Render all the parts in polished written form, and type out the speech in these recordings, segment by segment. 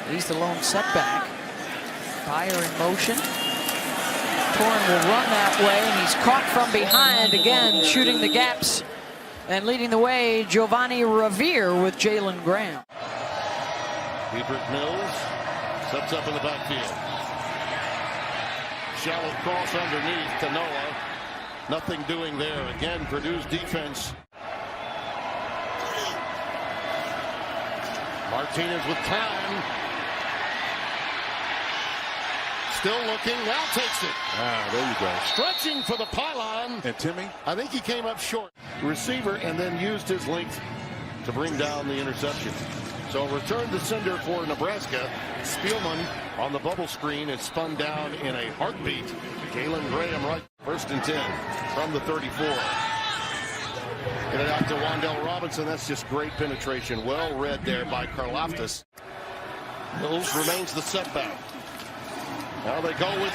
He's the lone setback. Fire in motion. Torren will run that way, and he's caught from behind again, shooting the gaps and leading the way. Giovanni Revere with Jalen Graham. Hebert Mills sets up in the backfield. Shallow cross underneath to Noah. Nothing doing there. Again, Purdue's defense. Martinez with time. Still looking, now takes it. There you go. Stretching for the pylon. And Timmy? I think he came up short. Receiver and then used his length to bring down the interception. So return to sender for Nebraska. Spielman on the bubble screen is spun down in a heartbeat. Jalen Graham right. 1st and 10 from the 34. Get it out to Wan'Dale Robinson. That's just great penetration. Well read there by Karlaftis. Mills remains the setback. Now they go with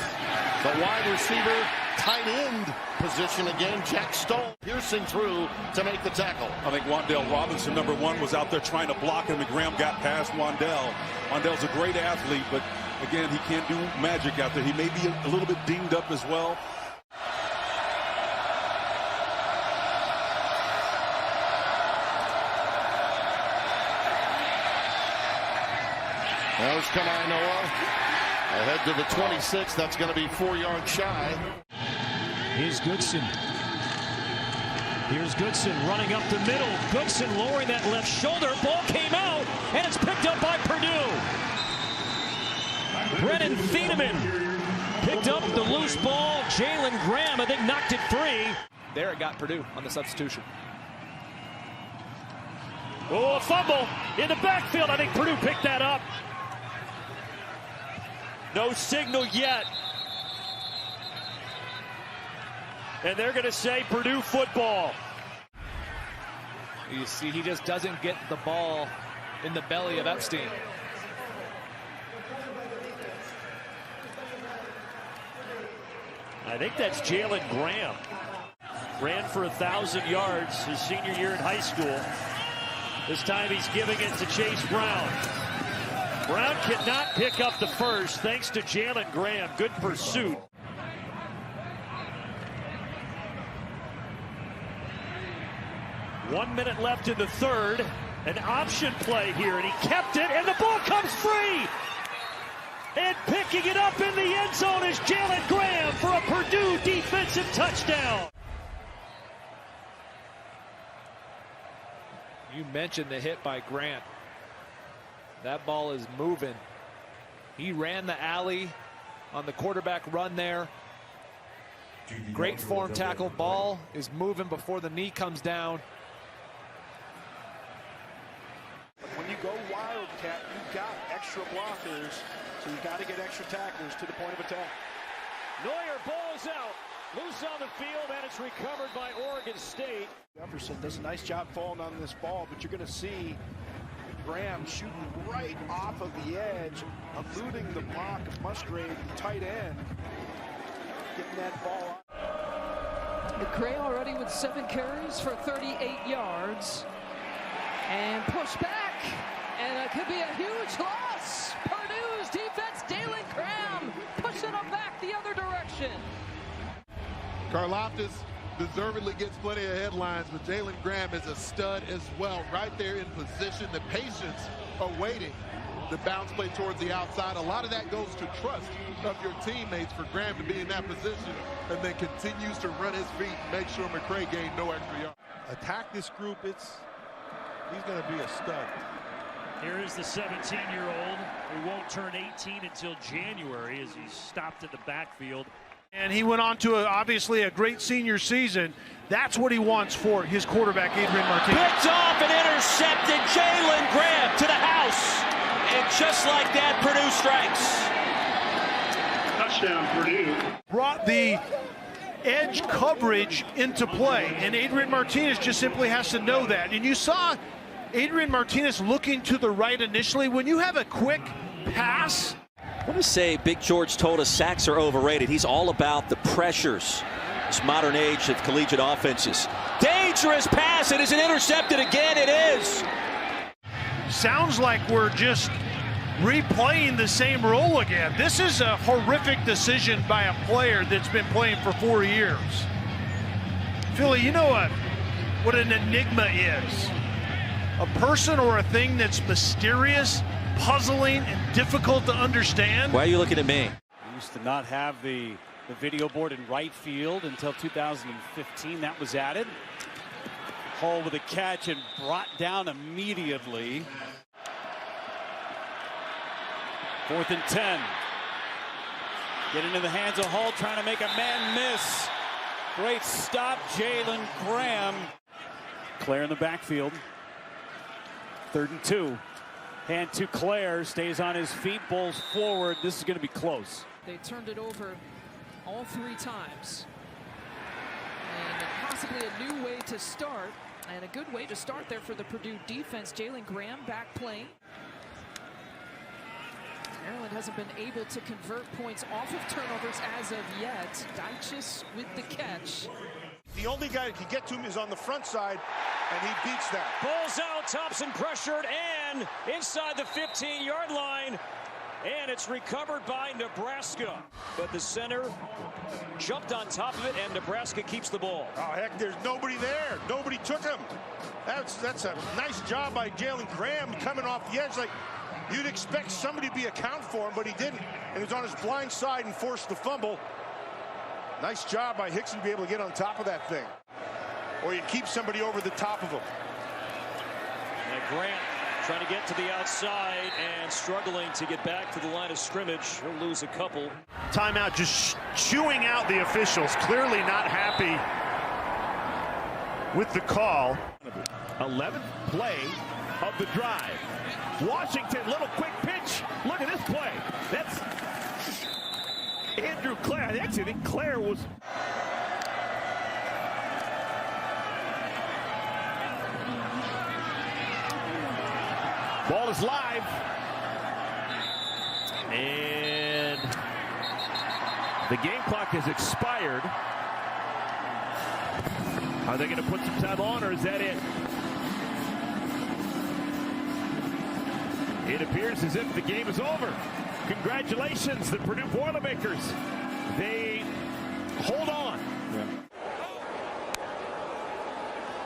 the wide receiver, tight end position again. Jack Stoll piercing through to make the tackle. I think Wan'Dale Robinson, number 1, was out there trying to block him, and Graham got past Wan'Dale. Wan'Dale's a great athlete, but again, he can't do magic out there. He may be a little bit dinged up as well. There's Kamai Noah. Ahead to the 26. That's going to be 4 yards shy. Here's Goodson. Here's Goodson running up the middle. Goodson lowering that left shoulder. Ball came out, and it's picked up by Purdue. Brennan Thieneman picked up the loose ball. Jalen Graham, I think, knocked it free. There it got Purdue on the substitution. Oh, a fumble in the backfield. I think Purdue picked that up. No signal yet. And they're going to say Purdue football. You see, he just doesn't get the ball in the belly of Epstein. I think that's Jalen Graham. Ran for 1,000 yards his senior year in high school. This time he's giving it to Chase Brown. Brown cannot pick up the first thanks to Jalen Graham. Good pursuit. One minute left in the third. An option play here, and he kept it, and the ball comes free. And picking it up in the end zone is Jalen Graham for a Purdue defensive touchdown. You mentioned the hit by Grant. That ball is moving. He ran the alley on the quarterback run there. Great form tackle. Ball is moving before the knee comes down. When you go wildcat, you've got extra blockers, so you got to get extra tacklers to the point of attack. Neuer balls out. Loose on the field, and it's recovered by Oregon State. Jefferson does a nice job falling on this ball, but you're going to see Graham shooting right off of the edge, eluding the block of Musgrave, tight end, getting that ball out. McCray already with 7 carries for 38 yards. And push back, and it could be a huge loss. Purdue's defense, Jalen Graham, pushing them back the other direction. Karlaftis deservedly gets plenty of headlines, but Jalen Graham is a stud as well. Right there in position, the patience awaiting the bounce play towards the outside. A lot of that goes to trust of your teammates for Graham to be in that position, and then continues to run his feet and make sure McCray gained no extra yards. Attack this group, he's going to be a stud. Here is the 17-year-old who won't turn 18 until January as he's stopped in the backfield. And he went on to obviously a great senior season. That's what he wants for his quarterback, Adrian Martinez. Picked off and intercepted. Jalen Graham to the house. And just like that, Purdue strikes. Touchdown, Purdue. Brought the edge coverage into play, and Adrian Martinez just simply has to know that. And you saw Adrian Martinez looking to the right initially. When you have a quick pass, I want to say Big George told us sacks are overrated. He's all about the pressures. This modern age of collegiate offenses. Dangerous pass. It is intercepted again. It is. sounds like we're just replaying the same role again. This is a horrific decision by a player that's been playing for 4 years. Philly, you know what an enigma is? A person or a thing that's mysterious, puzzling, and difficult to understand. Why are you looking at me? We used to not have the video board in right field until 2015. That was added. Hall with a catch and brought down immediately. 4th and 10. Get into the hands of Hall, trying to make a man miss. Great stop, Jalen Graham. Claire in the backfield. 3rd and 2. Hand to Claire, stays on his feet, bowls forward. This is going to be close. They turned it over all 3 times. And possibly a new way to start, and a good way to start there for the Purdue defense. Jalen Graham back playing. Maryland hasn't been able to convert points off of turnovers as of yet. Dyches with the catch. The only guy that can get to him is on the front side, and he beats that. Ball's out, Thompson pressured, and inside the 15-yard line. And it's recovered by Nebraska. But the center jumped on top of it, and Nebraska keeps the ball. Oh, heck, there's nobody there. Nobody took him. That's a nice job by Jalen Graham coming off the edge. Like, you'd expect somebody to be accounted for him, but he didn't. And he was on his blind side and forced the fumble. Nice job by Hickson to be able to get on top of that thing. Or you keep somebody over the top of him. And Grant trying to get to the outside and struggling to get back to the line of scrimmage. He'll lose a couple. Timeout, just chewing out the officials. Clearly not happy with the call. 11th play of the drive. Washington, little quick pitch. Look at this play. That's Andrew Clare. I actually think Clare was... Ball is live. And the game clock has expired. Are they going to put some time on, or is that it? It appears as if the game is over. Congratulations, the Purdue Boilermakers. They hold on.